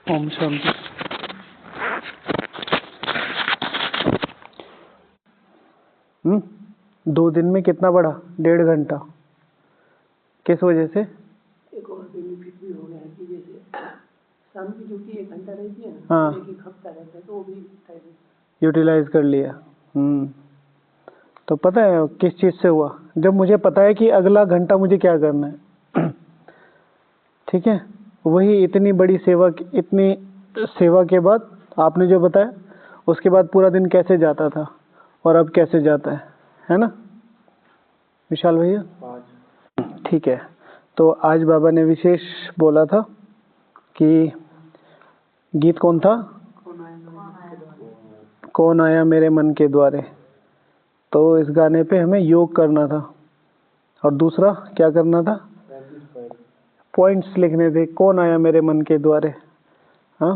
ओम शांति। दो दिन में कितना बढ़ा? 1.5 घंटा। किस वजह से? एक और बेनिफिट भी हो गया है कि जैसे शाम की ड्यूटी 1 घंटा रहती है ना, हाँ, एक हफ्ता रहता है तो वो भी यूटिलाइज कर लिया। तो पता है किस चीज़ से हुआ? जब मुझे पता है कि अगला घंटा मुझे क्या करना है, ठीक है, वही इतनी बड़ी सेवा, इतनी सेवा के बाद आपने जो बताया, उसके बाद पूरा दिन कैसे जाता था और अब कैसे जाता है ना विशाल भैया? ठीक है। तो आज बाबा ने विशेष बोला था कि गीत कौन था? कौन आया मेरे मन के द्वारे। तो इस गाने पे हमें योग करना था और दूसरा क्या करना था? पॉइंट्स लिखने थे। कौन आया मेरे मन के द्वारे। हाँ,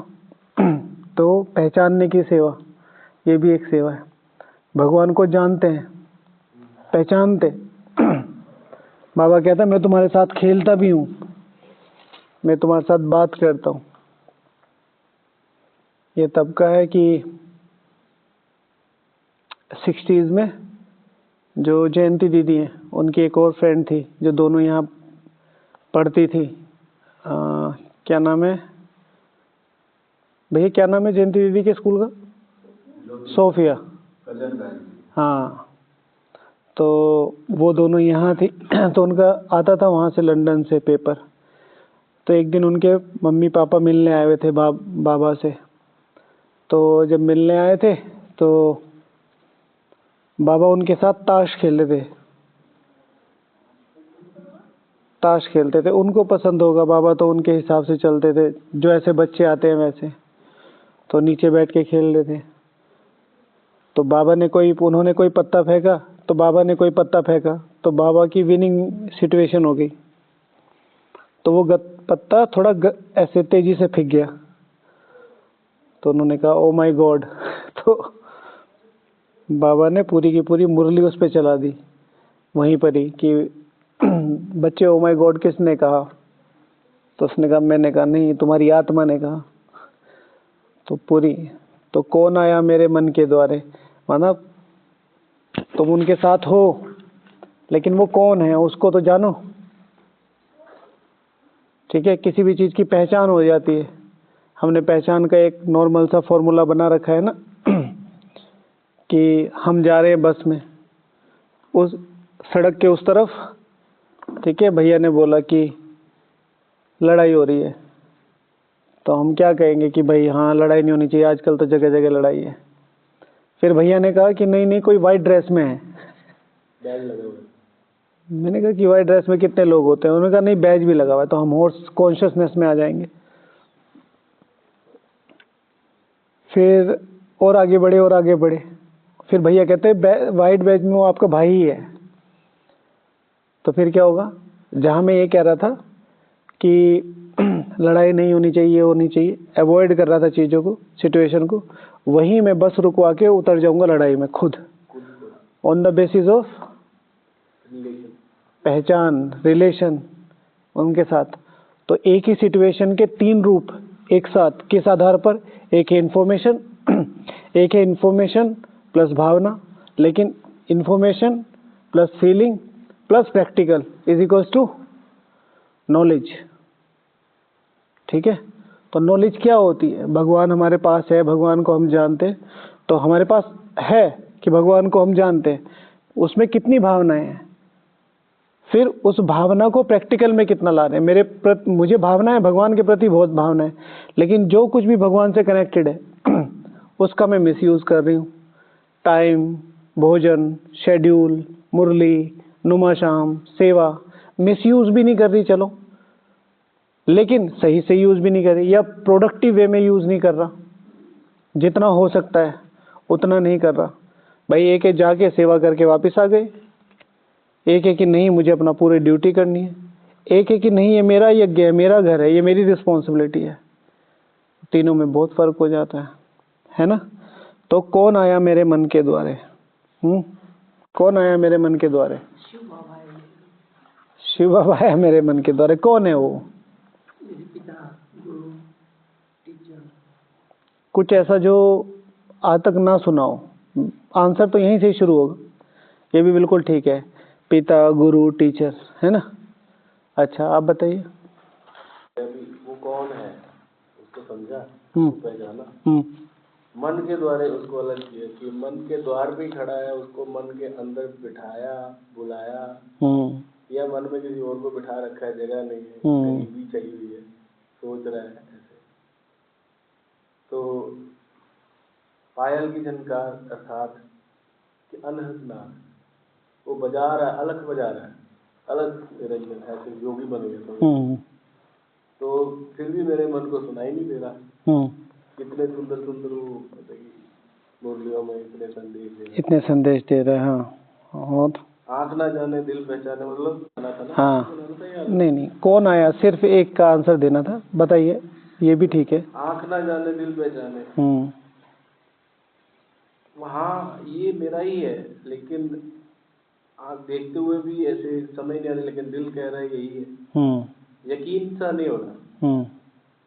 तो पहचानने की सेवा, ये भी एक सेवा है। भगवान को जानते हैं, पहचानते। बाबा कहता है मैं तुम्हारे साथ खेलता भी हूँ, मैं तुम्हारे साथ बात करता हूँ। ये तब का है कि 60s में जो जयंती दीदी हैं, उनकी एक और फ्रेंड थी जो दोनों यहाँ पढ़ती थी। क्या नाम है भैया, क्या नाम है जयंती दीदी के स्कूल का? सोफिया। हाँ, तो वो दोनों यहाँ थी। तो उनका आता था वहाँ से लंदन से पेपर। तो एक दिन उनके मम्मी पापा मिलने आए हुए थे बाबा से। तो जब मिलने आए थे तो बाबा उनके साथ ताश खेल रहे थे। ताश खेलते थे, उनको पसंद होगा, बाबा तो उनके हिसाब से चलते थे, जो ऐसे बच्चे आते हैं वैसे। तो नीचे बैठ के खेल रहे थे। तो उन्होंने कोई पत्ता फेंका, तो बाबा ने कोई पत्ता फेंका, तो बाबा की विनिंग सिचुएशन हो गई। तो वो पत्ता थोड़ा ऐसे तेजी से फेंक गया। तो उन्होंने कहा ओ माय गॉड। तो बाबा ने पूरी की पूरी मुरली उस पर चला दी वहीं पर ही कि बच्चे ओ माय गॉड किसने कहा? तो उसने कहा मैंने कहा नहीं, तुम्हारी आत्मा ने कहा। तो कौन आया मेरे मन के द्वारे, माना तुम उनके साथ हो, लेकिन वो कौन है उसको तो जानो। ठीक है, किसी भी चीज़ की पहचान हो जाती है। हमने पहचान का एक नॉर्मल सा फॉर्मूला बना रखा है ना कि हम जा रहे हैं बस में, उस सड़क के उस तरफ, ठीक है, भैया ने बोला कि लड़ाई हो रही है, तो हम क्या कहेंगे कि भाई हाँ लड़ाई नहीं होनी चाहिए, आजकल तो जगह जगह लड़ाई है। फिर भैया ने कहा कि नहीं नहीं, कोई वाइट ड्रेस में है। बैज लगा हुआ है। मैंने कहा कि वाइट ड्रेस में कितने लोग होते हैं? उन्होंने कहा नहीं, बैज भी लगा हुआ है। तो हम और कॉन्शियसनेस में आ जाएंगे। फिर और आगे बढ़े और आगे बढ़े, फिर भैया कहते हैं वाइट बैज में वो आपका भाई ही है। तो फिर क्या होगा? जहाँ मैं ये कह रहा था कि लड़ाई नहीं होनी चाहिए, होनी चाहिए, अवॉइड कर रहा था चीज़ों को, सिचुएशन को, वहीं मैं बस रुकवा के उतर जाऊंगा लड़ाई में खुद, ऑन द बेसिस ऑफ पहचान, रिलेशन उनके साथ। तो एक ही सिचुएशन के 3 रूप एक साथ, किस आधार पर? एक है इन्फॉर्मेशन, एक है इन्फॉर्मेशन प्लस भावना, लेकिन information plus feeling plus practical is equals to knowledge. ठीक है, तो नॉलेज क्या होती है? भगवान हमारे पास है, भगवान को हम जानते हैं। तो हमारे पास है कि भगवान को हम जानते हैं, उसमें कितनी भावनाएं हैं, फिर उस भावना को प्रैक्टिकल में कितना ला रहे हैं। मुझे भावना है, भगवान के प्रति बहुत भावना है, लेकिन जो कुछ भी भगवान से कनेक्टेड है उसका मैं मिसयूज कर रही हूँ। टाइम, भोजन, शेड्यूल, मुरली, नुमा शाम, सेवा, मिसयूज भी नहीं कर रही, चलो, लेकिन सही से यूज भी नहीं कर रही, या प्रोडक्टिव वे में यूज नहीं कर रहा, जितना हो सकता है उतना नहीं कर रहा। भाई एक है जाके सेवा करके वापस आ गए, एक है कि नहीं मुझे अपना पूरी ड्यूटी करनी है, एक है कि नहीं ये मेरा यज्ञ है, मेरा घर है, ये मेरी रिस्पॉन्सिबिलिटी है। तीनों में बहुत फर्क हो जाता है ना? तो कौन आया मेरे मन के द्वारे? कौन आया मेरे मन के द्वारे? शिव बाबा आया मेरे मन के द्वारे। कौन है वो? कुछ ऐसा जो आज तक ना सुना हो। आंसर तो यहीं से ही शुरू होगा, ये भी बिल्कुल ठीक है। पिता, गुरु, टीचर, है ना। अच्छा आप बताइए। वो कौन है उसको समझा, हम्म। उसको पहचाना, हम्म। मन के द्वारा उसको अलग किया कि मन के द्वार पे खड़ा है, उसको मन के अंदर बिठाया, बुलाया, या मन में किसी और को बिठा रखा है, जगह नहीं है, गरीबी चाहिए हुई है, सोच रहा है ऐसे। तो पायल की झनकार अर्थात कि अनहद नाद, वो बजा रहा है, अलग बजा रहा है, अलग निरंजन, ऐसे योगी बन गया। तो फिर भी मेरे मन को सुनाई नहीं दे रहा। इतने सुंदर सुंदर वो मुरलियों में इतने संदेश दे रहे हैं। हाँ। और आँख ना जाने दिल पहचाने, मतलब सुना था ना। हाँ नहीं कौन आया, सिर्फ एक का आंसर देना था, बताइए। ये भी ठीक है। आँख ना जाने दिल पहचाने, वहाँ ये मेरा ही है, लेकिन आँख देखते हुए भी ऐसे समझ नहीं आ रही, लेकिन दिल कह रहा है यही है। यकीन सा नहीं हो रहा।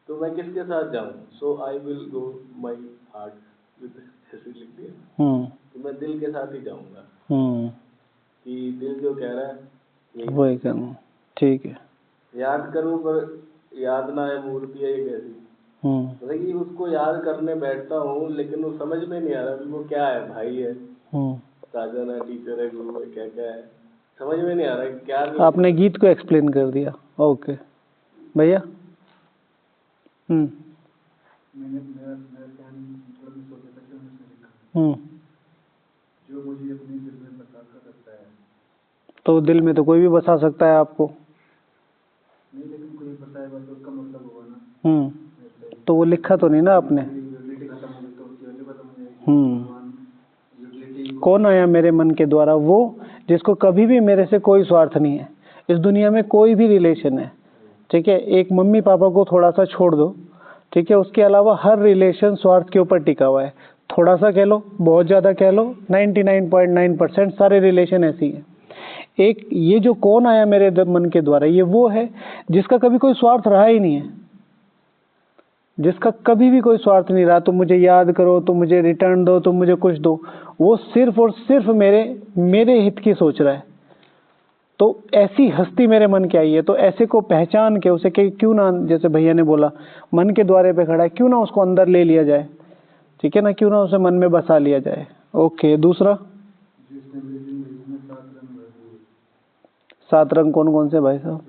तो मैं किसके साथ जाऊँ? So I will go my heart with, ऐसे लिख दिया। तो मैं दिल के साथ ही जाऊँगा, कि दिल जो कह रहा है वही करना। ठीक है। याद करूँ पर याद ना आए मूर्ति है ये कैसी। मतलब कि उसको याद करने बैठता हूँ, लेकिन वो समझ में नहीं आ रहा कि वो क्या है, भाई है, साजन है, टीचर है, गुरु है, क्या क्या है, समझ में नहीं आ रहा क्या। आपने गीत को एक्सप्लेन कर दिया। ओके भैया। जो मुझे अपने दिल में बसा सकता है। तो दिल में तो कोई भी बसा सकता है आपको। नहीं, लेकिन कोई बताएगा तो उसका मतलब होगा ना। तो वो लिखा तो नहीं ना आपने। कौन आया मेरे मन के द्वारा? वो जिसको कभी भी मेरे से कोई स्वार्थ नहीं है। इस दुनिया में कोई भी रिलेशन है, ठीक है, एक मम्मी पापा को थोड़ा सा छोड़ दो, ठीक है, उसके अलावा हर रिलेशन स्वार्थ के ऊपर टिका हुआ है। थोड़ा सा कह लो, बहुत ज्यादा कह लो, 99.9% सारे रिलेशन ऐसी हैं। एक ये जो कौन आया मेरे मन के द्वारा, ये वो है जिसका कभी कोई स्वार्थ रहा ही नहीं है, जिसका कभी भी कोई स्वार्थ नहीं रहा। तुम मुझे याद करो, तुम मुझे रिटर्न दो, तुम मुझे कुछ दो, वो सिर्फ और सिर्फ मेरे हित की सोच रहा है। तो ऐसी हस्ती मेरे मन के आई है, तो ऐसे को पहचान के उसे क्यों ना, जैसे भैया ने बोला मन के द्वारे पे खड़ा है, क्यों ना उसको अंदर ले लिया जाए, ठीक है ना, क्यों ना उसे मन में बसा लिया जाए। ओके दूसरा, 7 रंग कौन कौन से भाई साहब?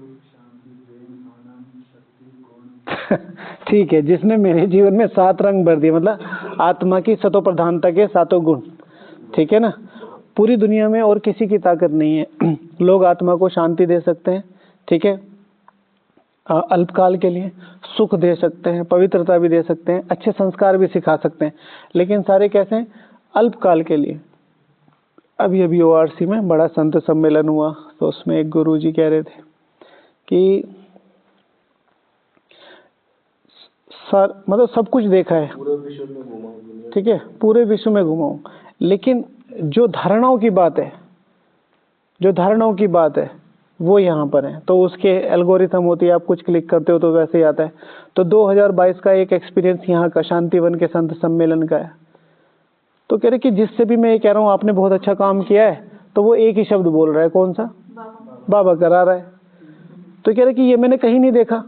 ठीक है, जिसने मेरे जीवन में 7 रंग भर दिए, मतलब आत्मा की सतो प्रधानता के 7 गुण, ठीक है ना। पूरी दुनिया में और किसी की ताकत नहीं है। लोग आत्मा को शांति दे सकते हैं, ठीक है, अल्पकाल के लिए सुख दे सकते हैं, पवित्रता भी दे सकते हैं, अच्छे संस्कार भी सिखा सकते हैं, लेकिन सारे कैसे हैं? अल्पकाल के लिए। अभी अभी ORC में बड़ा संत सम्मेलन हुआ, तो उसमें एक गुरुजी कह रहे थे कि मतलब सब कुछ देखा है, पूरे विश्व में घूमा हूं, ठीक है, पूरे विश्व में घूमा हूं, लेकिन जो धारणाओं की बात है, जो धारणाओं की बात है वो यहाँ पर है। तो उसके एल्गोरिथम होती है, आप कुछ क्लिक करते हो तो वैसे ही आता है। तो 2022 का एक एक्सपीरियंस यहाँ का शांतिवन के संत सम्मेलन का है। तो कह रहे कि जिससे भी मैं ये कह रहा हूँ आपने बहुत अच्छा काम किया है, तो वो एक ही शब्द बोल रहा है, कौन सा? बाबा करा रहा है। तो कह रहे कि ये मैंने कहीं नहीं देखा।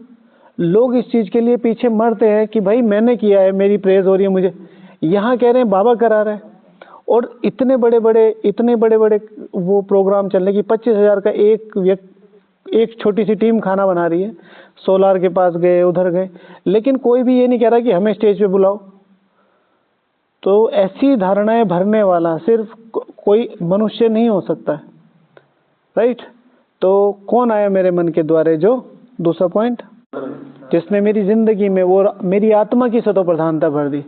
लोग इस चीज के लिए पीछे मरते हैं कि भाई मैंने किया है, मेरी प्रेज हो रही है मुझे। यहाँ कह रहे हैं बाबा करा रहा है। और इतने बड़े बड़े वो प्रोग्राम चल रहे कि 25,000 का एक छोटी सी टीम खाना बना रही है। सोलार के पास गए, उधर गए, लेकिन कोई भी ये नहीं कह रहा कि हमें स्टेज पे बुलाओ। तो ऐसी धारणाएं भरने वाला सिर्फ कोई मनुष्य नहीं हो सकता है, राइट। तो कौन आया मेरे मन के द्वारे? जो दूसरा पॉइंट, जिसने मेरी जिंदगी में वो मेरी आत्मा की सतो प्रधानता भर दी।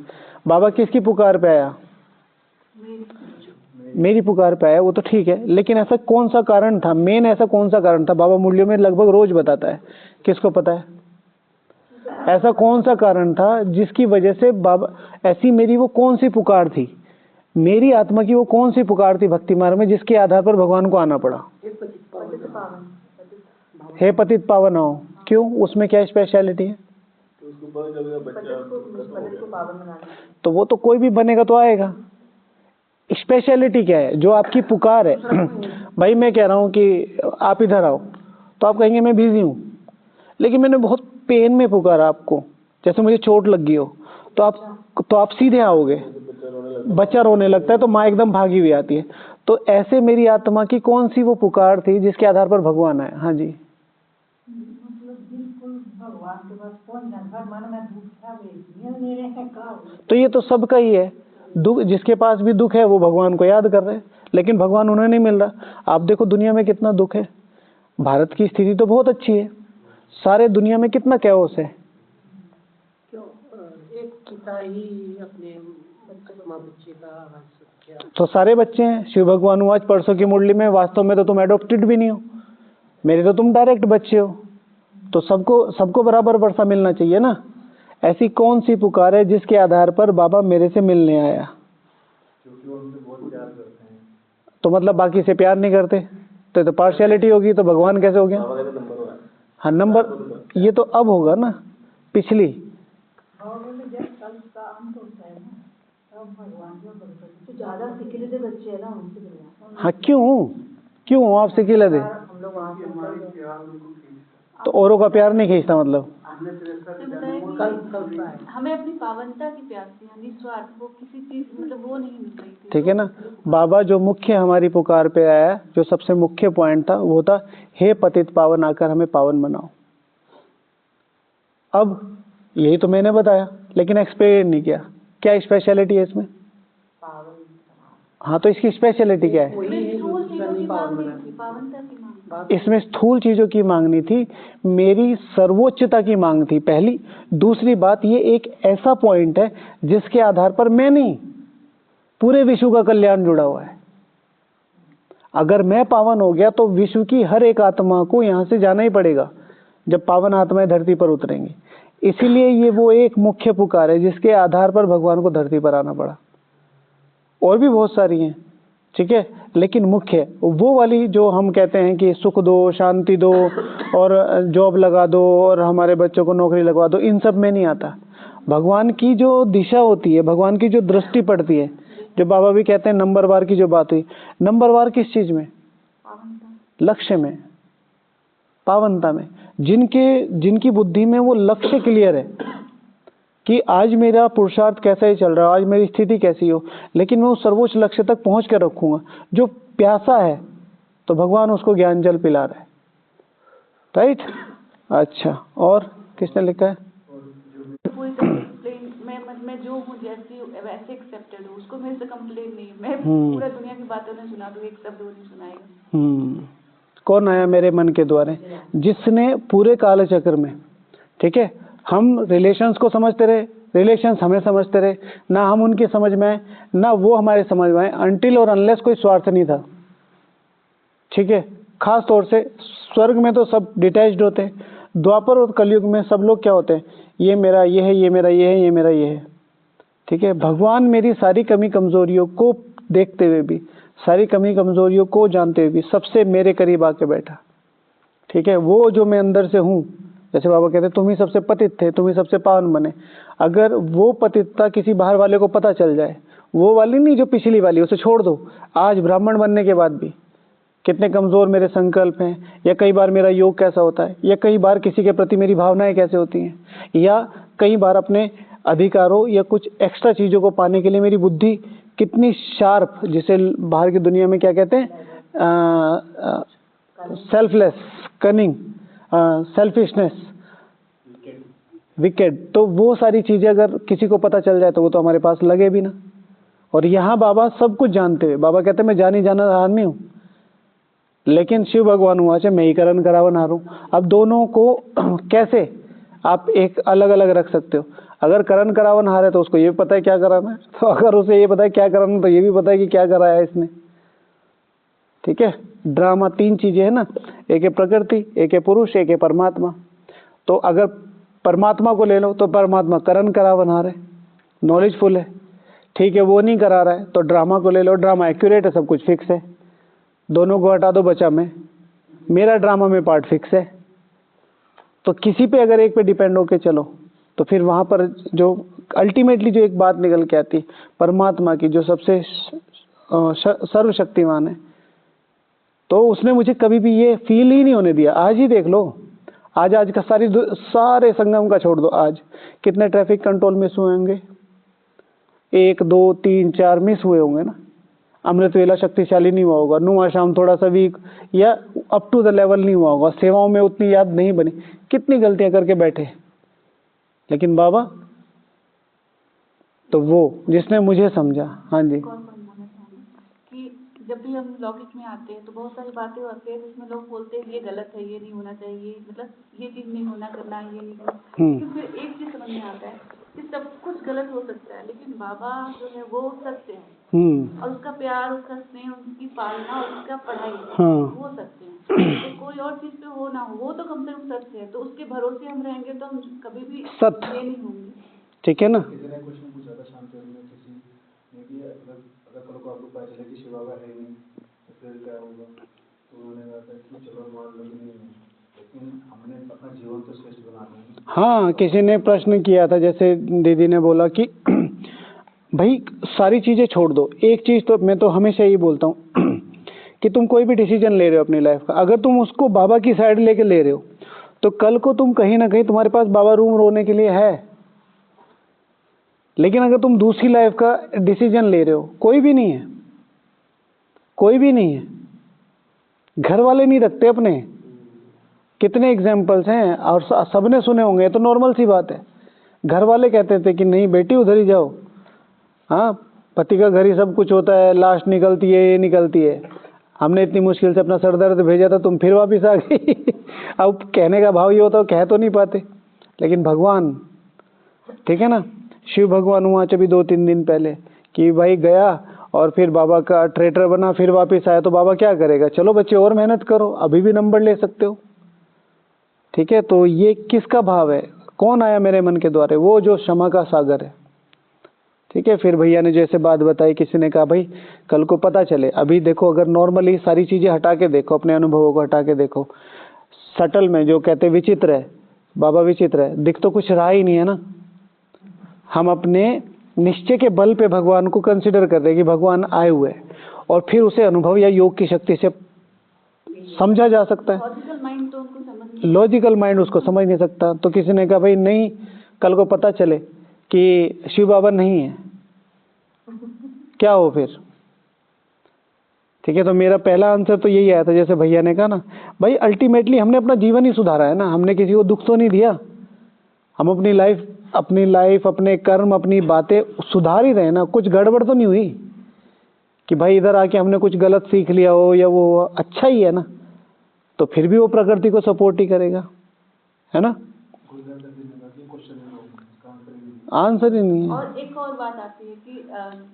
बाबा किसकी पुकार पे आया? मेरी पुकार पे आया, वो तो ठीक है, लेकिन ऐसा कौन सा कारण था? मेन ऐसा कौन सा कारण था? बाबा मुरलियों में लगभग रोज बताता है, किसको पता है? ऐसा कौन सा कारण था जिसकी वजह से बाबा, ऐसी मेरी वो कौन सी पुकार थी, मेरी आत्मा की वो कौन सी पुकार थी भक्ति मार्ग में, जिसके आधार पर भगवान को आना पड़ा? हे पतित पावन आओ। क्यों? उसमें क्या स्पेशलिटी है? तो उसको बहुत जगह बच्चा पतित को पावन बनाना। तो वो तो कोई भी बनेगा तो आएगा। स्पेशलिटी क्या है जो आपकी पुकार है? भाई मैं कह रहा हूँ कि आप इधर आओ, तो आप कहेंगे मैं बिजी हूँ, लेकिन मैंने बहुत पेन में पुकारा आपको, जैसे मुझे चोट लग गई हो, तो आप सीधे आओगे। बच्चा रोने लगता है तो माँ एकदम भागी हुई आती है। तो ऐसे मेरी आत्मा की कौन सी वो पुकार थी जिसके आधार पर भगवान आए? हाँ जी, भगवान के पास कौन जाता है, मन में दुख मेरे है का। तो ये तो सबका ही है दुख, जिसके पास भी दुख है वो भगवान को याद कर रहे हैं, लेकिन भगवान उन्हें नहीं मिल रहा। आप देखो दुनिया में कितना दुख है। भारत की स्थिति तो बहुत अच्छी है, सारे दुनिया में कितना कैओस है। क्यों एक पिता ही अपने बच्चे का क्या? तो सारे बच्चे हैं। शिव भगवान हुआ आज परसों की मुरली में, वास्तव में तो तुम एडॉप्टेड भी नहीं हो, मेरे तो तुम डायरेक्ट बच्चे हो। तो सबको बराबर वर्षा मिलना चाहिए ना। ऐसी कौन सी पुकार है जिसके आधार पर बाबा मेरे से मिलने आया? क्योंकि वो उनसे बहुत प्यार करते हैं। तो मतलब बाकी से प्यार नहीं करते तो ये तो पार्शियलिटी होगी। तो भगवान कैसे हो गया? हाँ नंबर, ये तो अब होगा ना, पिछली। तो ज्यादा सिकिले बच्चे है ना उनसे। हाँ क्यों आप सिकिले दे? हम लोग तो औरों का प्यार नहीं खींचता मतलब? हमें अपनी पावनता की प्यास थी, निस्वार्थ, वो किसी चीज मतलब वो नहीं मिल रही थी। ठीक है ना। बाबा जो मुख्य हमारी पुकार पे आया, जो सबसे मुख्य पॉइंट था वो था, हे पतित पावन आकर हमें पावन बनाओ। अब यही तो मैंने बताया, लेकिन एक्सप्लेन नहीं किया क्या स्पेशलिटी है इसमें। हाँ तो इसकी स्पेशलिटी क्या है? इसमें स्थूल चीजों की मांगनी थी, मेरी सर्वोच्चता की मांग थी पहली। दूसरी बात, ये एक ऐसा पॉइंट है जिसके आधार पर मैं नहीं, पूरे विश्व का कल्याण जुड़ा हुआ है। अगर मैं पावन हो गया तो विश्व की हर एक आत्मा को यहां से जाना ही पड़ेगा जब पावन आत्माएं धरती पर उतरेंगी। इसीलिए ये वो एक मुख्य पुकार है जिसके आधार पर भगवान को धरती पर आना पड़ा। और भी बहुत सारी हैं, ठीक है, लेकिन मुख्य वो वाली जो हम कहते हैं कि सुख दो, शांति दो, और जॉब लगा दो, और हमारे बच्चों को नौकरी लगवा दो, इन सब में नहीं आता। भगवान की जो दिशा होती है, भगवान की जो दृष्टि पड़ती है, जो बाबा भी कहते हैं नंबरवार की जो बात हुई, नंबरवार किस चीज में? लक्ष्य में, पावनता में। जिनकी बुद्धि में वो लक्ष्य क्लियर है कि आज मेरा पुरुषार्थ कैसा ही चल रहा है, आज मेरी स्थिति कैसी हो, लेकिन मैं उस सर्वोच्च लक्ष्य तक पहुंच कर रखूंगा। जो प्यासा है तो भगवान उसको ज्ञान जल पिला रहा है, राइट। अच्छा, और किसने लिखा है? मैं जो हूँ जैसी वैसे एक्सेप्टेड हूँ, उसको मेरे से कंप्लेन नहीं। मैं पूरा दुनिया की बातें उन्हें सुना दूँ, एक शब्द वो नहीं सुनाएगा। कौन आया मेरे मन के द्वारे? जिसने पूरे काल चक्र में, ठीक है, हम रिलेशंस को समझते रहे, रिलेशंस हमें समझते रहे, ना हम उनकी समझ में आए ना वो हमारे समझ में आए, अनटिल और अनलेस कोई स्वार्थ नहीं था, ठीक है। खास तौर से स्वर्ग में तो सब डिटैच्ड होते हैं, द्वापर और कलयुग में सब लोग क्या होते हैं, ये मेरा ये है, ये मेरा ये है, ये मेरा ये है, ठीक है। भगवान मेरी सारी कमी कमजोरियों को देखते हुए भी, सारी कमी कमजोरियों को जानते हुए भी सबसे मेरे करीब आके बैठा, ठीक है। वो जो मैं अंदर से हूँ, जैसे बाबा कहते तुम ही सबसे पतित थे, तुम ही सबसे पावन बने। अगर वो पतितता किसी बाहर वाले को पता चल जाए, वो वाली नहीं जो पिछली वाली, उसे छोड़ दो। आज ब्राह्मण बनने के बाद भी कितने कमजोर मेरे संकल्प हैं, या कई बार मेरा योग कैसा होता है, या कई बार किसी के प्रति मेरी भावनाएं कैसे होती हैं, या कई बार अपने अधिकारों या कुछ एक्स्ट्रा चीजों को पाने के लिए मेरी बुद्धि कितनी शार्प, जिसे बाहर की दुनिया में क्या कहते हैं, सेल्फलेस, कनिंग, सेल्फिशनेस, विकेड। तो वो सारी चीजें अगर किसी को पता चल जाए तो वो तो हमारे पास लगे भी ना। और यहाँ बाबा सब कुछ जानते हुए, बाबा कहते मैं जानी जाना आदमी हूँ, लेकिन शिव भगवान हुआ चाहे मैं ही करण करावन हारूं। अब दोनों को कैसे आप एक अलग अलग रख सकते हो? अगर करण करावन हारे तो उसको ये भी पता है क्या कराना है, तो अगर उसे ये पता है क्या कराना तो ये भी पता है कि क्या कराया है इसने, ठीक है। ड्रामा तीन चीजें है ना, एक है प्रकृति, एक है पुरुष, एक है परमात्मा। तो अगर परमात्मा को ले लो तो परमात्मा करण करावन हारे, नॉलेजफुल है, ठीक है, वो नहीं करा रहा है। तो ड्रामा को ले लो, ड्रामा एक्यूरेट है, सब कुछ फिक्स है, दोनों को हटा दो बचा मैं, मेरा ड्रामा में पार्ट फिक्स है। तो किसी पे अगर एक पे डिपेंड होके चलो तो फिर वहाँ पर जो अल्टीमेटली जो एक बात निकल के आती परमात्मा की, जो सबसे सर्वशक्तिमान है, तो उसने मुझे कभी भी ये फील ही नहीं होने दिया। आज ही देख लो, आज का सारे संगम का छोड़ दो, आज कितने ट्रैफिक कंट्रोल मिस हुए होंगे, 1 2 3 4 मिस हुए होंगे ना। अमृत वेला शक्तिशाली नहीं हुआ होगा, नुआ शाम थोड़ा सा वीक या अप टू द लेवल नहीं हुआ होगा, सेवाओं में उतनी याद नहीं बनी, कितनी गलतियां करके बैठे। लेकिन बाबा तो वो जिसने मुझे समझा। हाँ जी। कि जब भी हम लौकिक में आते हैं तो बहुत सारी बातें होती है जिसमें लोग बोलते हैं ये गलत है, ये नहीं होना चाहिए, मतलब ये चीज नहीं होना करना, ये नहीं करना। लेकिन फिर एक चीज समझ में आता है कि सब कुछ गलत हो सकता है, लेकिन बाबा जो है वो सत्य है, और उसका प्यार, उसका स्नेह, उसकी पालना और उसका पढ़ाई वो सत्य है। तो कोई और चीज पे हो ना हो, वो तो कम से कम सत्य है, तो उसके भरोसे हम रहेंगे तो हम कभी भी सत्य नहीं होंगे। ठीक है ना। किसी ने कुछ पूछा था शांति में, किसी ने कि अगर कल को आपको पता चले कि शिव बाबा है नहीं तो फिर क्या होगा, तो उन्होंने कहा था कि चलो मान लो कि नहीं है, लेकिन हमने अपना जीवन तो श्रेष्ठ बना लिया। हाँ, किसी ने प्रश्न किया था, जैसे दीदी ने बोला कि भाई सारी चीजें छोड़ दो, एक चीज तो मैं तो हमेशा यही बोलता हूँ कि तुम कोई भी डिसीजन ले रहे हो अपनी लाइफ का, अगर तुम उसको बाबा की साइड लेके ले रहे हो तो कल को तुम कहीं ना कहीं तुम्हारे पास बाबा रूम रोने के लिए है। लेकिन अगर तुम दूसरी लाइफ का डिसीजन ले रहे हो, कोई भी नहीं है, कोई भी नहीं है, घर वाले नहीं रखते अपने, कितने एग्जाम्पल्स हैं और सबने सुने होंगे, तो नॉर्मल सी बात है। घर वाले कहते थे कि नहीं बेटी उधर ही जाओ, हाँ पति का घर ही सब कुछ होता है, लाश निकलती है, ये निकलती है, हमने इतनी मुश्किल से अपना सर दर्द भेजा था, तुम फिर वापिस आ गई। अब कहने का भाव ये होता है, कह तो नहीं पाते, लेकिन भगवान, ठीक है ना, शिव भगवान हुआ अभी 2-3 दिन पहले कि भाई गया और फिर बाबा का ट्रेटर बना, फिर वापस आया, तो बाबा क्या करेगा, चलो बच्चे और मेहनत करो, अभी भी नंबर ले सकते हो। ठीक है, तो ये किसका भाव है, कौन आया मेरे मन के द्वारे, वो जो क्षमा का सागर है। ठीक है, फिर भैया ने जैसे बात बताई, किसी ने कहा भाई कल को पता चले, अभी देखो अगर नॉर्मली सारी चीजें हटा के देखो, अपने अनुभवों को हटा के देखो, सटल में जो कहते विचित्र है, बाबा विचित्र है, दिख तो कुछ रहा ही नहीं है ना। हम अपने निश्चय के बल पे भगवान को कंसिडर कर रहे हैं कि भगवान आए हुए हैं, और फिर उसे अनुभव या योग की शक्ति से समझा जा सकता है। लॉजिकल माइंड उसको समझ नहीं सकता। तो किसी ने कहा भाई नहीं, कल को पता चले कि शिव बाबा नहीं है, क्या हो फिर। ठीक है, तो मेरा पहला आंसर तो यही आया था, जैसे भैया ने कहा ना, भाई अल्टीमेटली हमने अपना जीवन ही सुधारा है ना, हमने किसी को दुख तो नहीं दिया, हम अपनी लाइफ अपने कर्म अपनी बातें सुधार ही रहे ना, कुछ गड़बड़ तो नहीं हुई कि भाई इधर आके हमने कुछ गलत सीख लिया हो या वो अच्छा ही है ना, तो फिर भी वो प्रकृति को सपोर्ट ही करेगा, है ना। आंसर ही नहीं है। और एक और बात आती है कि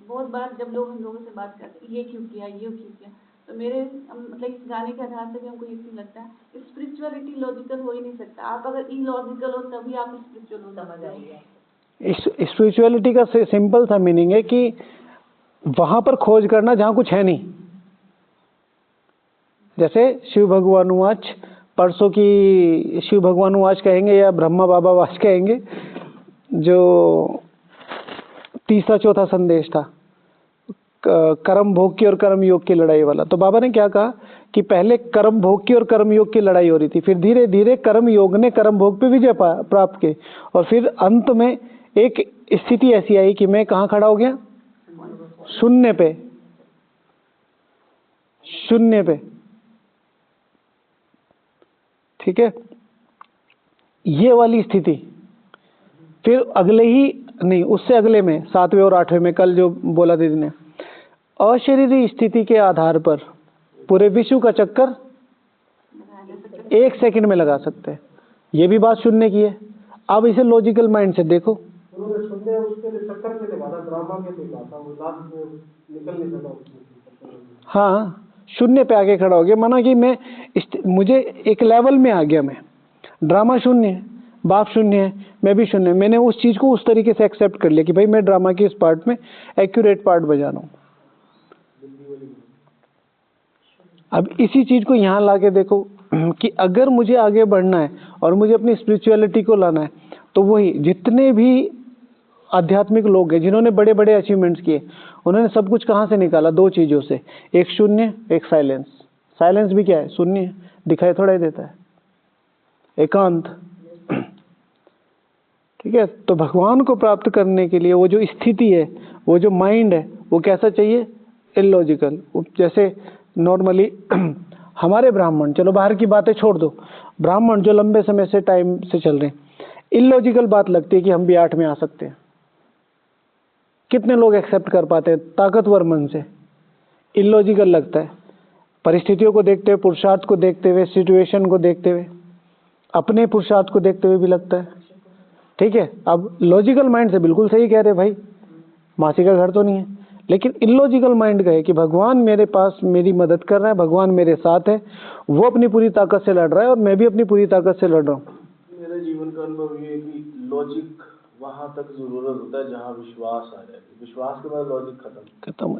बहुत बार जब लोग हम लोगों से बात करते हैं ये क्यों किया, ये क्यों किया, तो मेरे मतलब इस गाने के आधार से भी हमको ये क्यों लगता है, स्पिरिचुअलिटी लॉजिकल हो ही नहीं सकता। आप अगर इलॉजिकल हो तभी आप स्पिरिचुअल हो, समझ आइए। स्पिरिचुअलिटी का सिंपल सा मीनिंग है कि वहां पर खोज करना जहां कुछ है नहीं। जैसे शिव भगवान वाच, परसों की शिव भगवान वाच कहेंगे या ब्रह्मा बाबा वाच कहेंगे, जो तीसरा चौथा संदेश था, कर्म भोग की और कर्म योग की लड़ाई वाला। तो बाबा ने क्या कहा कि पहले कर्म भोग की और कर्म योग की लड़ाई हो रही थी, फिर धीरे धीरे कर्म योग ने कर्म भोग पे विजय प्राप्त की, और फिर अंत में एक स्थिति ऐसी आई कि मैं कहाँ खड़ा हो गया, शून्य पे, शून्य पे। ठीक है, ये वाली स्थिति फिर अगले ही नहीं, उससे अगले में 7वें और 8वें में, कल जो बोला दीदी ने, अशरीरी स्थिति के आधार पर पूरे विश्व का चक्कर 1 सेकंड में लगा सकते हैं। ये भी बात सुनने की है। अब इसे लॉजिकल माइंड से देखो। हाँ, शून्य पे आके खड़ा हो गया, माना कि मुझे एक लेवल में आ गया, मैं ड्रामा शून्य है, बाप शून्य है, मैं भी शून्य। मैंने उस चीज को उस तरीके से एक्सेप्ट कर लिया कि भाई मैं ड्रामा की इस पार्ट में एक्यूरेट पार्ट बजा रहा हूँ। अब इसी चीज को यहाँ लाके देखो कि अगर मुझे आगे बढ़ना है और मुझे अपनी स्पिरिचुअलिटी को लाना है, तो वही जितने भी आध्यात्मिक लोग हैं जिन्होंने बड़े बड़े अचीवमेंट्स किए, उन्होंने सब कुछ कहाँ से निकाला? दो चीजों से, एक शून्य, एक साइलेंस। साइलेंस भी क्या है? शून्य है, दिखाई थोड़ा ही देता है, एकांत। ठीक है, तो भगवान को प्राप्त करने के लिए वो जो स्थिति है, वो जो माइंड है, वो कैसा चाहिए? इलॉजिकल। जैसे नॉर्मली हमारे ब्राह्मण, चलो बाहर की बातें छोड़ दो, ब्राह्मण जो लंबे समय से टाइम से चल रहे हैं, इलॉजिकल बात लगती है कि हम भी 8 में आ सकते हैं। कितने लोग एक्सेप्ट कर पाते हैं ताकतवर मन से? इलॉजिकल लगता है। परिस्थितियों को देखते हुए, पुरुषार्थ को देखते हुए, सिचुएशन को देखते हुए, अपने पुरुषार्थ को देखते हुए भी लगता है। ठीक है, अब लॉजिकल माइंड से बिल्कुल सही कह रहे भाई, मासी का घर तो नहीं है, लेकिन इलॉजिकल माइंड का है कि भगवान मेरे पास मेरी मदद कर रहा है, भगवान मेरे साथ है, वो अपनी पूरी ताकत से लड़ रहा है और मैं भी अपनी पूरी ताकत से लड़ रहा हूँ। मेरे जीवन का अनुभव ये है कि लॉजिक वहां तक जरूरत होता है जहां विश्वास आ जाए। विश्वास के बाद लॉजिक खत्म।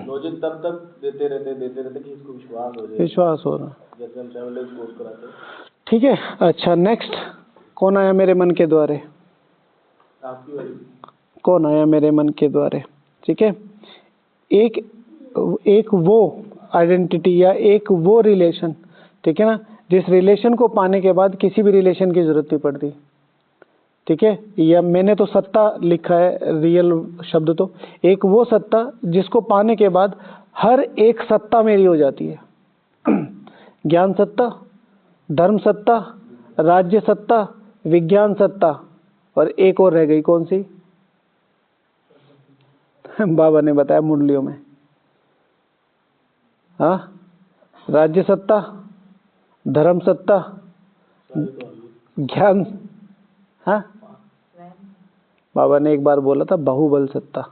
लॉजिक तब तक देते रहते कि इसको विश्वास हो जाए। विश्वास हो रहा, जैसे हम 7 डेज कोर्स कराते हैं। ठीक है। अच्छा, नेक्स्ट कौन आया मेरे मन के द्वारे? आपकी वाली कौन आया मेरे मन के द्वारे? ठीक है, एक वो आइडेंटिटी या एक वो रिलेशन, ठीक है ना, जिस रिलेशन को पाने के बाद किसी भी रिलेशन की जरूरत नहीं पड़ती। ठीक है, या मैंने तो सत्ता लिखा है, रियल शब्द तो एक वो सत्ता जिसको पाने के बाद हर एक सत्ता मेरी हो जाती है। ज्ञान सत्ता, धर्म सत्ता, राज्य सत्ता, विज्ञान सत्ता, और एक और रह गई, कौन सी? बाबा ने बताया मुरलियों में। हाँ, राज्य सत्ता, धर्म सत्ता, ज्ञान, हाँ बाबा ने एक बार बोला था बाहुबल सत्ता।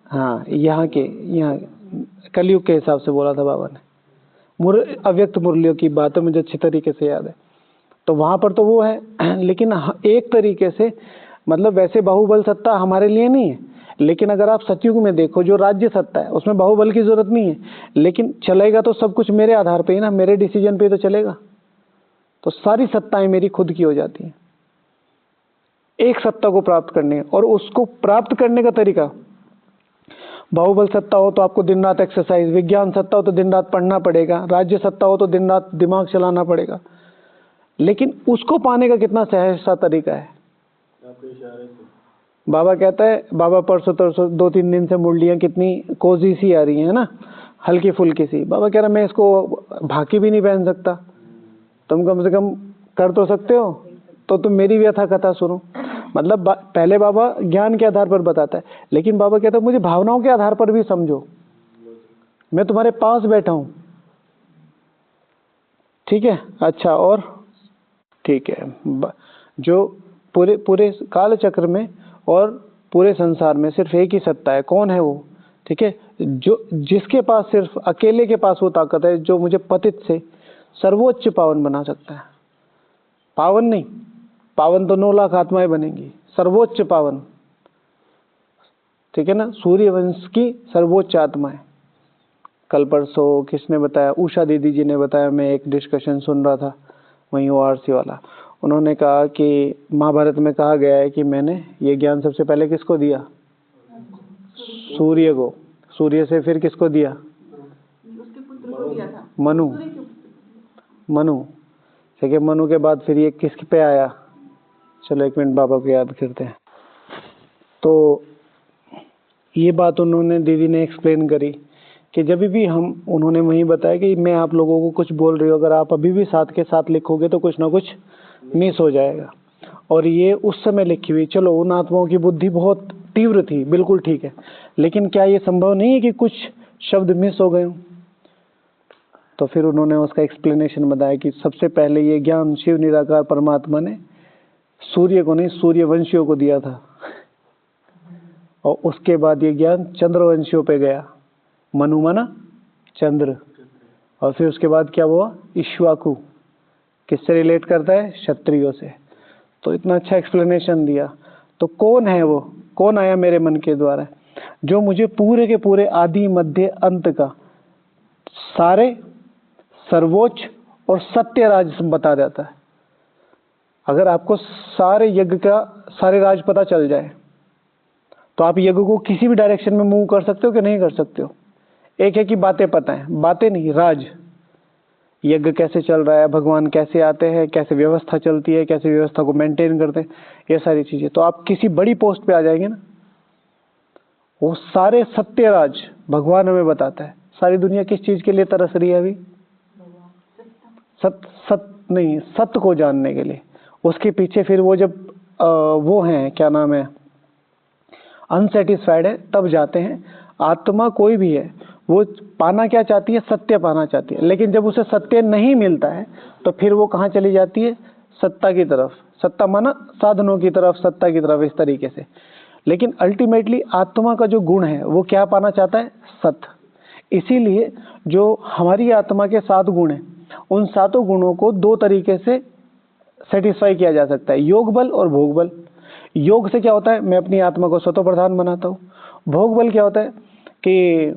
हाँ, यहाँ कलयुग के हिसाब से बोला था बाबा ने। अव्यक्त मुरलियों की बात है, मुझे अच्छी तरीके से याद है। तो वहां पर तो वो है, लेकिन एक तरीके से मतलब वैसे बाहुबल सत्ता हमारे लिए नहीं है, लेकिन अगर आप सतयुग में देखो जो राज्य सत्ता है उसमें बाहुबल की जरूरत नहीं है, लेकिन चलेगा तो सब कुछ मेरे आधार पे ही ना, मेरे डिसीजन पे तो चलेगा। तो सारी सत्ताएं मेरी खुद की हो जाती हैं एक सत्ता को प्राप्त करने, और उसको प्राप्त करने का तरीका, बाहुबल सत्ता हो तो आपको दिन रात एक्सरसाइज, विज्ञान सत्ता हो तो दिन रात पढ़ना पड़ेगा, राज्य सत्ता हो तो दिन रात दिमाग चलाना पड़ेगा, लेकिन उसको पाने का कितना सहज सा तरीका है। बाबा कहता है, बाबा परसों 2-3 दिन से मुरलियां कितनी कोजी सी आ रही है ना, हल्की फुल्की सी। बाबा कह रहा मैं इसको भाकी भी नहीं पहन सकता, तुम कम से कम कर तो सकते हो, तो तुम मेरी व्यथा कथा सुनो। मतलब पहले बाबा ज्ञान के आधार पर बताता है, लेकिन बाबा कहता है मुझे भावनाओं के आधार पर भी समझो, मैं तुम्हारे पास बैठा हूं। ठीक है, अच्छा, और ठीक है, जो पूरे काल चक्र में और पूरे संसार में सिर्फ एक ही सत्ता है, कौन है वो? ठीक है, जो जिसके पास सिर्फ अकेले के पास वो ताकत है जो मुझे पतित से सर्वोच्च पावन बना सकता है। पावन नहीं, पावन तो 9 लाख आत्माएं बनेंगी, सर्वोच्च पावन, ठीक है ना, सूर्यवंश की सर्वोच्च आत्माएं। कल परसों किसने बताया? उषा दीदी जी ने बताया, मैं एक डिस्कशन सुन रहा था वहीं ORC वाला, उन्होंने कहा कि महाभारत में कहा गया है कि मैंने ये ज्ञान सबसे पहले किसको दिया? सूर्य को। सूर्य से फिर किसको दिया? उसके पुत्र को दिया था, मनु। ठीक है, मनु के बाद फिर ये किस पे आया? चलो 1 मिनट बाबा को याद करते हैं। तो ये बात उन्होंने, दीदी ने एक्सप्लेन करी कि जब भी उन्होंने वही बताया कि मैं आप लोगों को कुछ बोल रही हूँ, अगर आप अभी भी साथ के साथ लिखोगे तो कुछ ना कुछ मिस हो जाएगा। और ये उस समय लिखी हुई, चलो उन आत्माओं की बुद्धि बहुत तीव्र थी, बिल्कुल ठीक है, लेकिन क्या ये संभव नहीं है कि कुछ शब्द मिस हो गए हों? तो फिर उन्होंने उसका एक्सप्लेनेशन बताया कि सबसे पहले ये ज्ञान शिव निराकार परमात्मा ने सूर्य को नहीं, सूर्यवंशियों को दिया था, और उसके बाद ये ज्ञान चंद्रवंशियों पे गया, मनु माना चंद्र, और फिर उसके बाद क्या हुआ? इक्ष्वाकु। किससे रिलेट करता है? क्षत्रियों से। तो इतना अच्छा एक्सप्लेनेशन दिया। तो कौन है वो? कौन आया मेरे मन के द्वारा जो मुझे पूरे के पूरे आदि मध्य अंत का सारे सर्वोच्च और सत्य राज बता देता है? अगर आपको सारे यज्ञ का सारे राज पता चल जाए तो आप यज्ञ को किसी भी डायरेक्शन में मूव कर सकते हो कि नहीं कर सकते हो? एक है कि बातें पता है, बातें नहीं, राज, यज्ञ कैसे चल रहा है, भगवान कैसे आते हैं, कैसे व्यवस्था चलती है, कैसे व्यवस्था को मेंटेन करते हैं, ये सारी चीजें। तो आप किसी बड़ी पोस्ट पे आ जाएंगे ना, वो सारे सत्य राज भगवान हमें बताता है। सारी दुनिया किस चीज के लिए तरस रही है अभी? सत्य को जानने के लिए। उसके पीछे फिर वो जब वो हैं, क्या नाम है, अनसेटिस्फाइड है, तब जाते हैं। आत्मा कोई भी है, वो पाना क्या चाहती है? सत्य पाना चाहती है। लेकिन जब उसे सत्य नहीं मिलता है तो फिर वो कहाँ चली जाती है? सत्ता की तरफ। सत्ता माना साधनों की तरफ, सत्ता की तरफ, इस तरीके से। लेकिन अल्टीमेटली आत्मा का जो गुण है वो क्या पाना चाहता है? सत्य। इसीलिए जो हमारी आत्मा के 7 गुण हैं, उन 7 गुणों को 2 तरीके से सेटिस्फाई किया जा सकता है, योग बल और भोग बल। योग से क्या होता है? मैं अपनी आत्मा को स्वतः प्रधान बनाता हूँ। भोग बल क्या होता है कि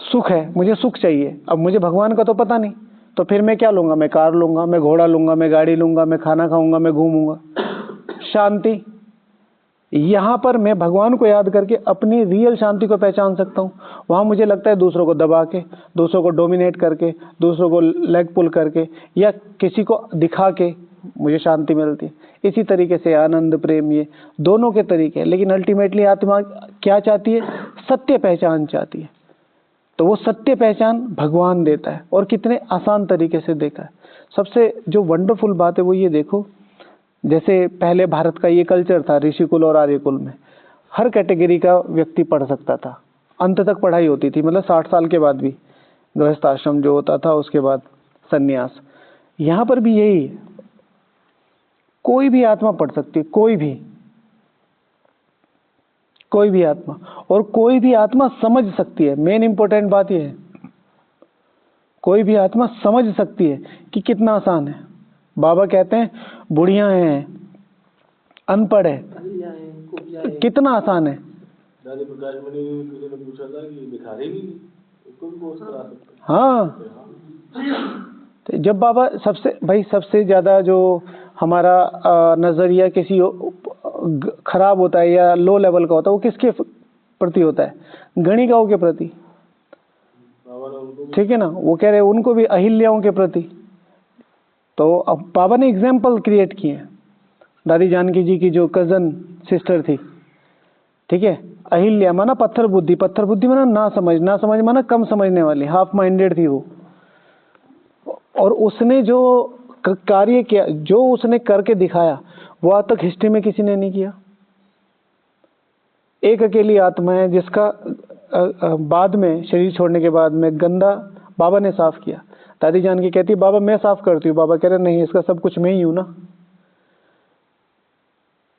सुख है, मुझे सुख चाहिए, अब मुझे भगवान का तो पता नहीं, तो फिर मैं क्या लूंगा? मैं कार लूंगा, मैं घोड़ा लूंगा, मैं गाड़ी लूंगा, मैं खाना खाऊंगा, मैं घूमूंगा। शांति, यहाँ पर मैं भगवान को याद करके अपनी रियल शांति को पहचान सकता हूँ। वहाँ मुझे लगता है दूसरों को दबा के, दूसरों को डोमिनेट करके, दूसरों को लेग पुल करके या किसी को दिखा के मुझे शांति मिलती है। इसी तरीके से आनंद, प्रेम, ये दोनों के तरीके हैं। लेकिन अल्टीमेटली आत्मा क्या चाहती है? सत्य पहचान चाहती है। तो वो सत्य पहचान भगवान देता है, और कितने आसान तरीके से देखा है। सबसे जो वंडरफुल बात है वो ये देखो, जैसे पहले भारत का ये कल्चर था, ऋषिकुल और आर्यकुल में हर कैटेगरी का व्यक्ति पढ़ सकता था, अंत तक पढ़ाई होती थी, मतलब 60 साल के बाद भी गृहस्थ आश्रम जो होता था, उसके बाद सन्यास। यहाँ पर भी यही है, कोई भी आत्मा पढ़ सकती है, कोई भी आत्मा, और कोई भी आत्मा समझ सकती है। मेन इंपॉर्टेंट बात यह है, कोई भी आत्मा समझ सकती है कि कितना आसान है। बाबा कहते हैं बुढ़िया हैं, अनपढ़ है, कितना आसान है। दादी प्रकाश मणि किसी ने पूछा था कि भिखारी भी उसको भी कोर्स करा सकते हैं। हाँ, तो जब बाबा सबसे ज्यादा जो हमारा नजरिया किसी खराब होता है या लो लेवल का होता है, वो किसके प्रति होता है? गणिकाओं के प्रति, ठीक है ना। वो कह रहे हैं उनको भी, अहिल्याओं के प्रति। तो अब बाबा ने एग्जाम्पल क्रिएट किए हैं। दादी जानकी जी की जो कजन सिस्टर थी, ठीक है, अहिल्या माना पत्थर बुद्धि, पत्थर बुद्धि माना ना समझ माना कम समझने वाली, हाफ माइंडेड थी वो। और उसने जो कार्य किया, जो उसने करके दिखाया, वो आज तक हिस्ट्री में किसी ने नहीं किया। एक अकेली आत्मा है जिसका बाद में, शरीर छोड़ने के बाद में, गंदा बाबा ने साफ किया। दादी जानकी कहती बाबा मैं साफ करती हूँ, बाबा कह रहे नहीं, इसका सब कुछ मैं ही हूं ना।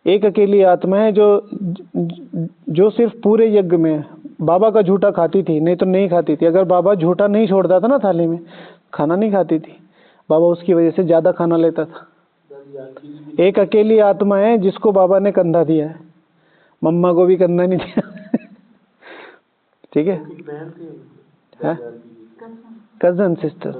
एक अकेली आत्मा है जो सिर्फ पूरे यज्ञ में बाबा का झूठा खाती थी, नहीं तो नहीं खाती थी। अगर बाबा झूठा नहीं छोड़ता था ना थाली में, खाना नहीं खाती थी। बाबा उसकी वजह से ज्यादा खाना लेता था। एक अकेली आत्मा है जिसको बाबा ने कंधा दिया है, मम्मा को भी कंधा नहीं दिया। ठीक है, कजन सिस्टर।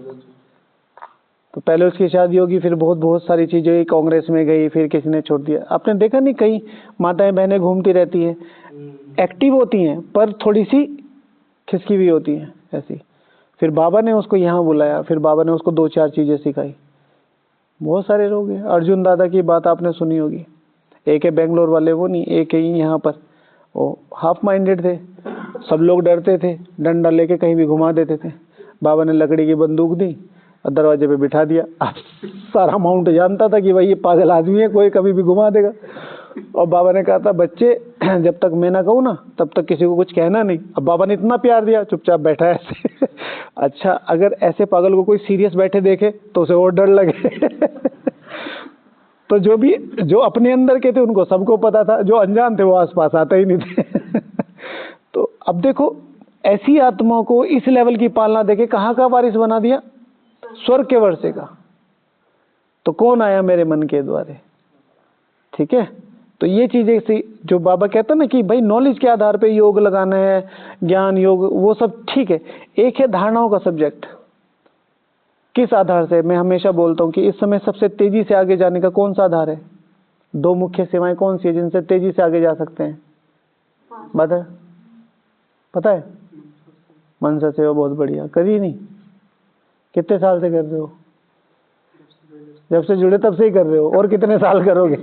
तो पहले उसकी शादी होगी, फिर बहुत सारी चीजें, कांग्रेस में गई, फिर किसी ने छोड़ दिया। आपने देखा नहीं, कई माताएं बहनें घूमती रहती हैं, एक्टिव होती हैं पर थोड़ी सी खिसकी हुई होती हैं ऐसी। फिर बाबा ने उसको यहाँ बुलाया, फिर बाबा ने उसको 2-4 चीजें सिखाई। बहुत सारे लोग हैं। अर्जुन दादा की बात आपने सुनी होगी, एक है बेंगलोर वाले, वो नहीं, एक है यहाँ पर, वो हाफ माइंडेड थे, सब लोग डरते थे, डंडा लेके कहीं भी घुमा देते थे। बाबा ने लकड़ी की बंदूक दी और दरवाजे पे बिठा दिया। सारा माउंट जानता था कि भाई ये पागल आदमी है, कोई कभी भी घुमा देगा। और बाबा ने कहा था बच्चे जब तक मैं ना कहूँ ना तब तक किसी को कुछ कहना नहीं। अब बाबा ने इतना प्यार दिया, चुपचाप बैठा है ऐसे। अच्छा, अगर ऐसे पागल को कोई सीरियस बैठे देखे तो उसे और डर लगे। तो जो अपने अंदर के थे उनको सबको पता था, जो अनजान थे वो आसपास आते ही नहीं थे। तो अब देखो, ऐसी आत्माओं को इस लेवल की पालना देके कहाँ का वारिस बना दिया? स्वर्ग के वर्षे का। तो कौन आया मेरे मन के द्वारे? ठीक है, तो ये चीजें जो बाबा कहता ना कि भाई नॉलेज के आधार पे योग लगाना है, ज्ञान योग, वो सब ठीक है। एक है धारणाओं का सब्जेक्ट, किस आधार से? मैं हमेशा बोलता हूँ कि इस समय सबसे तेजी से आगे जाने का कौन सा आधार है? 2 मुख्य सेवाएं कौन सी है जिनसे तेजी से आगे जा सकते हैं? बता, पता है? मनसा सेवा बहुत बढ़िया, करी नहीं? कितने साल से कर रहे हो? जब से जुड़े तब से ही कर रहे हो, और कितने साल करोगे?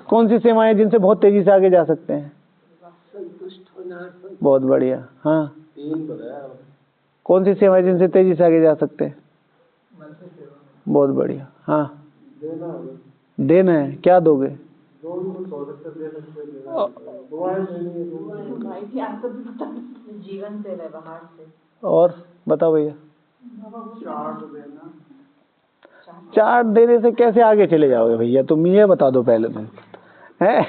कौन सी सेवाएं जिनसे बहुत तेजी से आगे जा सकते हैं? संतुष्ट होना, बहुत बढ़िया। हाँ, 3 बताया। कौन सी सेवाएं जिनसे तेजी से आगे जा सकते हैं? बहुत बढ़िया। हाँ, देना है, क्या दोगे? जीवन से व्यवहार से। और बताओ भैया। चार्ट देने से कैसे आगे चले जाओगे भैया? तुम ये बता दो पहले तुम। है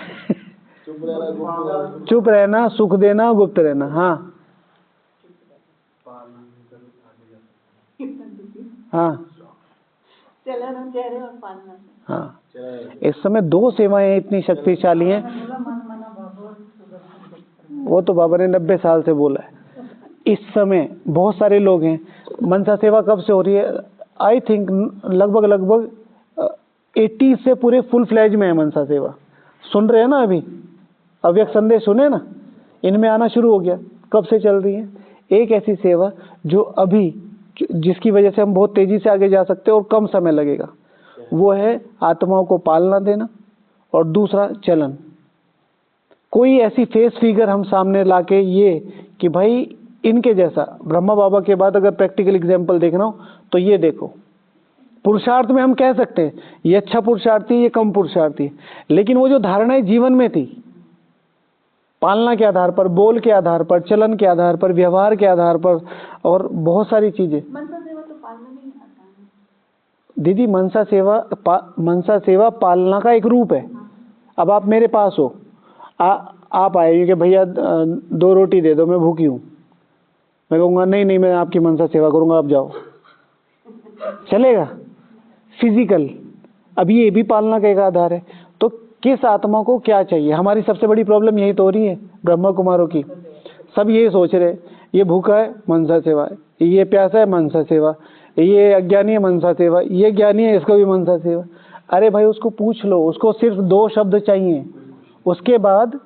चुप रहना, सुख देना, गुप्त रहना। हाँ हाँ चलन चेहरे और पालना से। हाँ, इस समय 2 सेवाएं इतनी शक्तिशाली हैं। वो तो बाबा ने 90 साल से बोला है। इस समय बहुत सारे लोग हैं। मनसा सेवा कब से हो रही है? आई थिंक लगभग 80 से पूरे फुल फ्लैज में है मनसा सेवा। सुन रहे हैं ना? अभी अव्यक्त संदेश सुने ना? इनमें आना शुरू हो गया। कब से चल रही है? एक ऐसी सेवा जो अभी, जिसकी वजह से हम बहुत तेजी से आगे जा सकते हैं और कम समय लगेगा, वो है आत्माओं को पालना देना, और दूसरा चलन। कोई ऐसी फेस फिगर हम सामने लाके ये कि भाई इनके जैसा, ब्रह्मा बाबा के बाद अगर प्रैक्टिकल एग्जाम्पल देखना हो तो ये देखो। पुरुषार्थ में हम कह सकते हैं ये अच्छा पुरुषार्थी, ये कम पुरुषार्थी, लेकिन वो जो धारणाएं जीवन में थी, पालना के आधार पर, बोल के आधार पर, चलन के आधार पर, व्यवहार के आधार पर, और बहुत सारी चीजें। मनसा सेवा तो पालना नहीं आता है दीदी। मनसा सेवा पालना का एक रूप है। अब आप मेरे पास हो, आप आए कि भैया 2 रोटी दे दो, मैं भूखी हूँ। मैं कहूँगा नहीं, मैं आपकी मनसा सेवा करूँगा, आप जाओ। चलेगा? फिजिकल। अब ये भी पालना का एक आधार है। तो किस आत्मा को क्या चाहिए? हमारी सबसे बड़ी प्रॉब्लम यही तो हो रही है ब्रह्मा कुमारों की। सब यही सोच रहे, ये भूखा है मनसा सेवा है, ये प्यासा है मनसा सेवा, ये अज्ञानी है मनसा सेवा, ये ज्ञानी है इसको भी मनसा सेवा। अरे भाई उसको पूछ लो, उसको सिर्फ 2 शब्द चाहिए। उसके बाद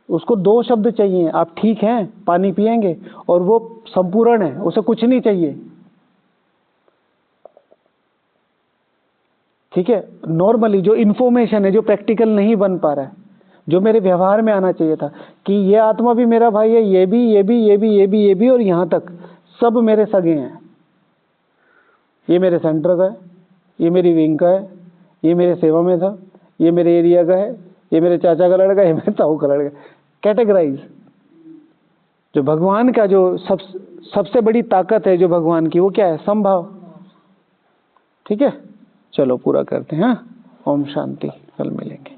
उसको 2 शब्द चाहिए, आप ठीक हैं, पानी पिएंगे, और वो संपूर्ण है, उसे कुछ नहीं चाहिए। ठीक है? नॉर्मली जो इन्फॉर्मेशन है, जो प्रैक्टिकल नहीं बन पा रहा है, जो मेरे व्यवहार में आना चाहिए था कि ये आत्मा भी मेरा भाई है, ये भी, और यहाँ तक सब मेरे सगे हैं। ये मेरे सेंटर का है, ये मेरी विंग का है, ये मेरे सेवा में था, ये मेरे एरिया का है, ये मेरे चाचा का लड़का है, ये मेरे ताऊ का लड़का। कैटेगराइज। जो भगवान का जो सबसे बड़ी ताकत है जो भगवान की, वो क्या है? समभाव। ठीक है, चलो पूरा करते हैं। ओम शांति, कल मिलेंगे।